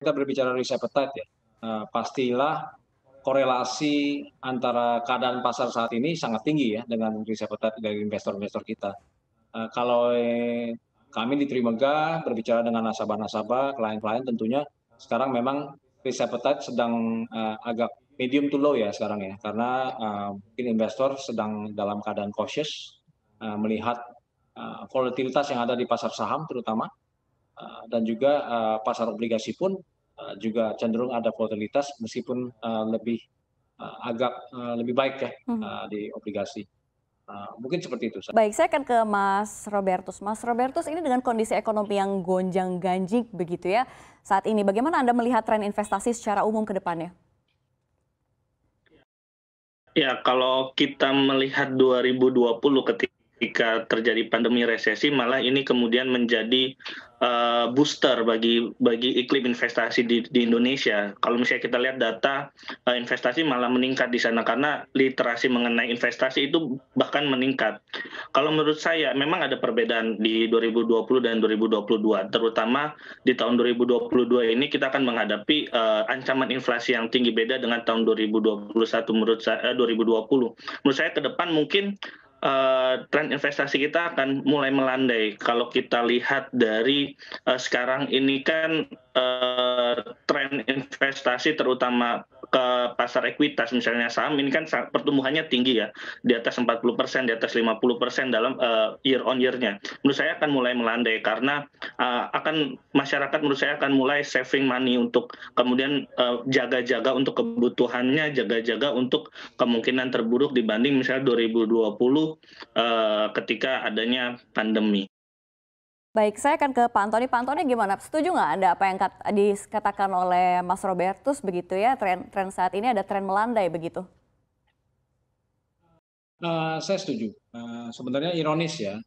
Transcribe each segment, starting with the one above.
kita berbicara risk appetite ya, pastilah korelasi antara keadaan pasar saat ini sangat tinggi ya dengan risk appetite dari investor-investor kita. Kalau kami di Trimega berbicara dengan nasabah-nasabah, klien-klien tentunya sekarang memang risk appetite sedang agak medium to low ya sekarang ya, karena mungkin investor sedang dalam keadaan cautious melihat volatilitas yang ada di pasar saham terutama, dan juga pasar obligasi pun juga cenderung ada volatilitas meskipun agak lebih baik ya Mhm. di obligasi. Mungkin seperti itu. Baik, saya akan ke Mas Robertus. Mas Robertus, ini dengan kondisi ekonomi yang gonjang-ganjing begitu ya saat ini, bagaimana Anda melihat tren investasi secara umum ke depannya? Ya, kalau kita melihat 2020 ketika terjadi pandemi resesi, malah ini kemudian menjadi booster bagi iklim investasi di Indonesia. Kalau misalnya kita lihat data investasi malah meningkat di sana karena literasi mengenai investasi itu bahkan meningkat. Kalau menurut saya memang ada perbedaan di 2020 dan 2022, terutama di tahun 2022 ini kita akan menghadapi ancaman inflasi yang tinggi, beda dengan tahun 2021 menurut saya 2020. Menurut saya ke depan mungkin tren investasi kita akan mulai melandai. Kalau kita lihat dari sekarang ini kan tren investasi terutama ke pasar ekuitas misalnya saham ini kan pertumbuhannya tinggi ya, di atas 40%, di atas 50% dalam year on year-nya. Menurut saya akan mulai melandai karena masyarakat menurut saya akan mulai saving money untuk kemudian jaga-jaga untuk kebutuhannya, jaga-jaga untuk kemungkinan terburuk dibanding misalnya 2020 ketika adanya pandemi. Baik, saya akan ke Pak Antoni. Pak Antoni gimana? Setuju nggak Anda apa yang dikatakan oleh Mas Robertus begitu ya, tren saat ini ada tren melandai begitu? Saya setuju. Sebenarnya ironis ya.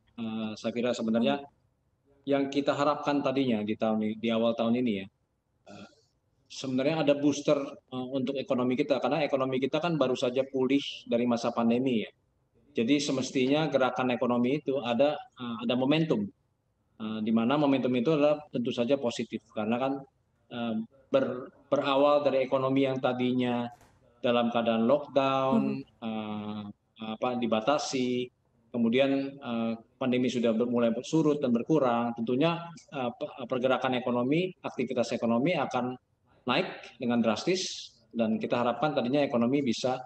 Saya kira Mhm. sebenarnya yang kita harapkan tadinya di awal tahun ini ya, sebenarnya ada booster untuk ekonomi kita karena ekonomi kita kan baru saja pulih dari masa pandemi ya. Jadi semestinya gerakan ekonomi itu ada momentum, di mana momentum itu adalah tentu saja positif karena kan eh, berawal dari ekonomi yang tadinya dalam keadaan Mhm. lockdown, dibatasi, kemudian pandemi sudah mulai surut dan berkurang, tentunya pergerakan ekonomi, aktivitas ekonomi akan naik dengan drastis dan kita harapkan tadinya ekonomi bisa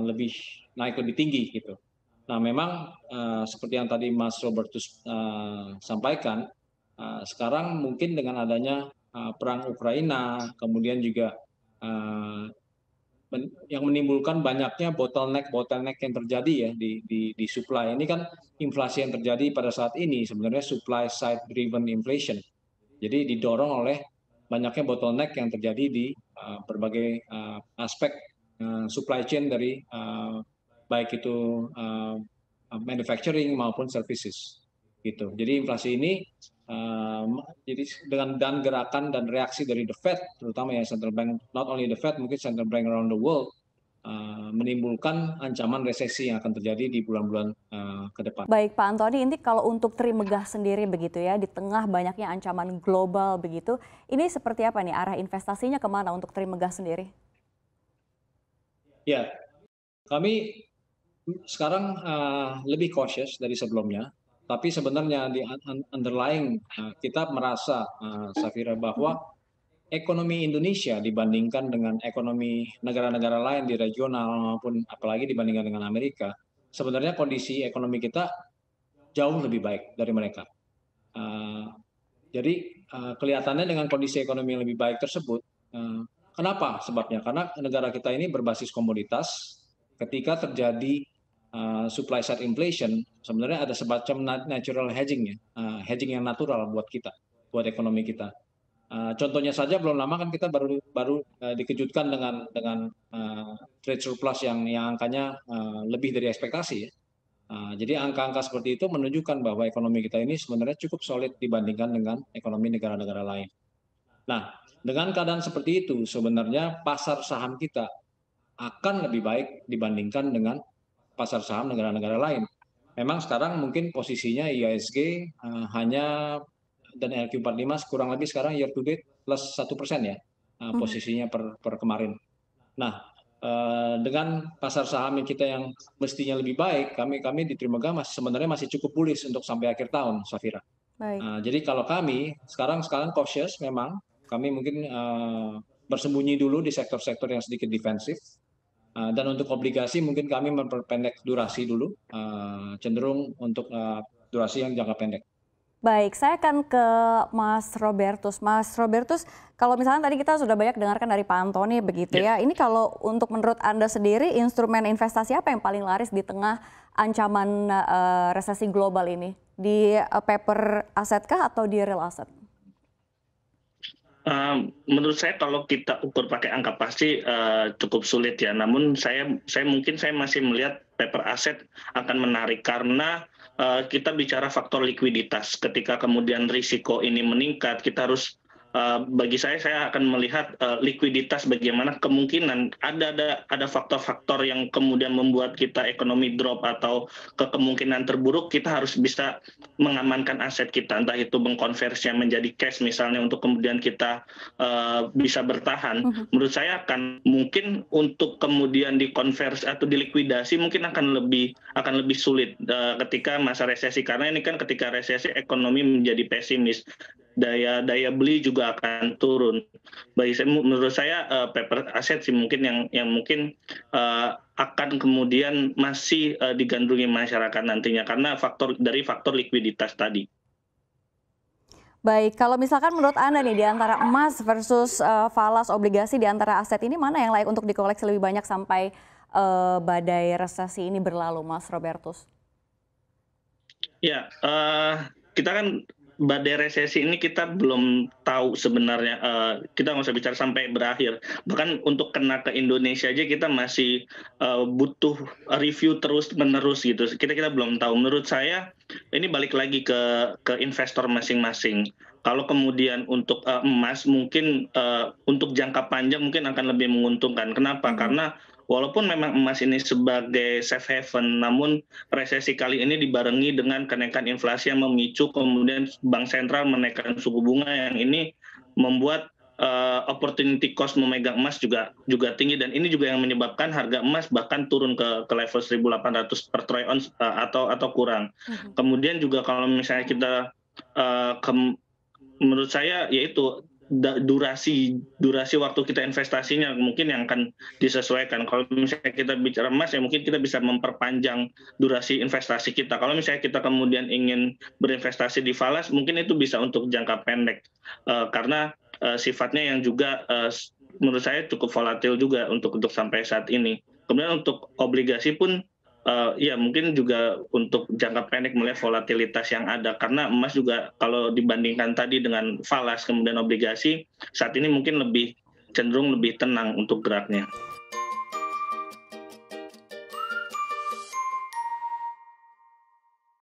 lebih naik lebih tinggi gitu. Nah, memang seperti yang tadi Mas Robertus sampaikan, sekarang mungkin dengan adanya perang Ukraina, kemudian juga uh, yang menimbulkan banyaknya bottleneck yang terjadi ya di supply. Ini kan inflasi yang terjadi pada saat ini sebenarnya supply side driven inflation. Jadi didorong oleh banyaknya bottleneck yang terjadi di berbagai aspek supply chain dari baik itu manufacturing maupun services gitu. Jadi inflasi ini jadi dengan gerakan dan reaksi dari the Fed, terutama ya central bank, not only the Fed, mungkin central bank around the world, menimbulkan ancaman resesi yang akan terjadi di bulan-bulan ke depan. Baik Pak Antoni, ini kalau untuk Trimegah sendiri begitu ya, di tengah banyaknya ancaman global begitu, ini seperti apa nih arah investasinya kemana untuk Trimegah sendiri? Ya, kami sekarang lebih cautious dari sebelumnya, tapi sebenarnya di underlying kita merasa, Safira, bahwa Mhm. ekonomi Indonesia dibandingkan dengan ekonomi negara-negara lain di regional maupun apalagi dibandingkan dengan Amerika, sebenarnya kondisi ekonomi kita jauh lebih baik dari mereka. Uh, jadi kelihatannya dengan kondisi ekonomi yang lebih baik tersebut, kenapa sebabnya? Karena negara kita ini berbasis komoditas. Ketika terjadi supply side inflation, sebenarnya ada semacam natural hedging ya, hedging yang natural buat kita, buat ekonomi kita. Contohnya saja belum lama kan kita baru dikejutkan dengan trade surplus yang angkanya lebih dari ekspektasi ya. Jadi angka-angka seperti itu menunjukkan bahwa ekonomi kita ini sebenarnya cukup solid dibandingkan dengan ekonomi negara-negara lain. Nah, dengan keadaan seperti itu sebenarnya pasar saham kita akan lebih baik dibandingkan dengan pasar saham negara-negara lain. Memang sekarang mungkin posisinya IISG hanya dan LQ45 kurang lebih sekarang year to date plus 1% ya posisinya per kemarin. Nah, dengan pasar saham kita yang mestinya lebih baik, kami di Trimegah sebenarnya masih cukup bullish untuk sampai akhir tahun, Safira. Baik. Jadi kalau kami sekarang cautious memang, kami mungkin bersembunyi dulu di sektor-sektor yang sedikit defensif. Dan untuk obligasi mungkin kami memperpendek durasi dulu, cenderung untuk durasi yang jangka pendek. Baik, saya akan ke Mas Robertus. Mas Robertus, kalau misalnya tadi kita sudah banyak dengarkan dari Pak Antoni begitu ya, ini kalau untuk menurut Anda sendiri instrumen investasi apa yang paling laris di tengah ancaman resesi global ini? Di paper aset kah atau di real asset? Menurut saya kalau kita ukur pakai angka pasti cukup sulit ya. Namun saya masih melihat paper aset akan menarik karena kita bicara faktor likuiditas. Ketika kemudian risiko ini meningkat, kita harus bagi saya akan melihat likuiditas, bagaimana kemungkinan ada faktor-faktor yang kemudian membuat kita ekonomi drop atau kemungkinan terburuk, kita harus bisa mengamankan aset kita, entah itu mengkonversinya menjadi cash misalnya untuk kemudian kita bisa bertahan. Menurut saya akan mungkin untuk kemudian dikonversi atau dilikuidasi mungkin akan lebih sulit ketika masa resesi, karena ini kan ketika resesi ekonomi menjadi pesimis, daya beli juga akan turun. Menurut saya paper aset sih mungkin yang mungkin akan kemudian masih digandrungi masyarakat nantinya karena faktor likuiditas tadi. Baik, kalau misalkan menurut Anda nih di antara emas versus falas obligasi, di antara aset ini mana yang layak untuk dikoleksi lebih banyak sampai badai resesi ini berlalu, Mas Robertus? Ya, kita kan badai resesi ini kita belum tahu sebenarnya, kita nggak usah bicara sampai berakhir. Bahkan untuk kena ke Indonesia aja kita masih butuh review terus-menerus gitu. Kita belum tahu. Menurut saya ini balik lagi ke investor masing-masing. Kalau kemudian untuk emas mungkin untuk jangka panjang mungkin akan lebih menguntungkan. Kenapa? Karena walaupun memang emas ini sebagai safe haven, namun resesi kali ini dibarengi dengan kenaikan inflasi yang memicu kemudian bank sentral menaikkan suku bunga, yang ini membuat opportunity cost memegang emas juga tinggi, dan ini juga yang menyebabkan harga emas bahkan turun ke level 1.800 per troy ounce atau kurang. Kemudian juga kalau misalnya kita menurut saya yaitu durasi waktu kita investasinya mungkin yang akan disesuaikan. Kalau misalnya kita bicara emas ya mungkin kita bisa memperpanjang durasi investasi kita. Kalau misalnya kita kemudian ingin berinvestasi di falas mungkin itu bisa untuk jangka pendek karena sifatnya yang juga menurut saya cukup volatil juga untuk sampai saat ini. Kemudian untuk obligasi pun ya mungkin juga untuk jangka pendek melihat volatilitas yang ada, karena emas juga kalau dibandingkan tadi dengan falas kemudian obligasi saat ini mungkin cenderung lebih tenang untuk geraknya.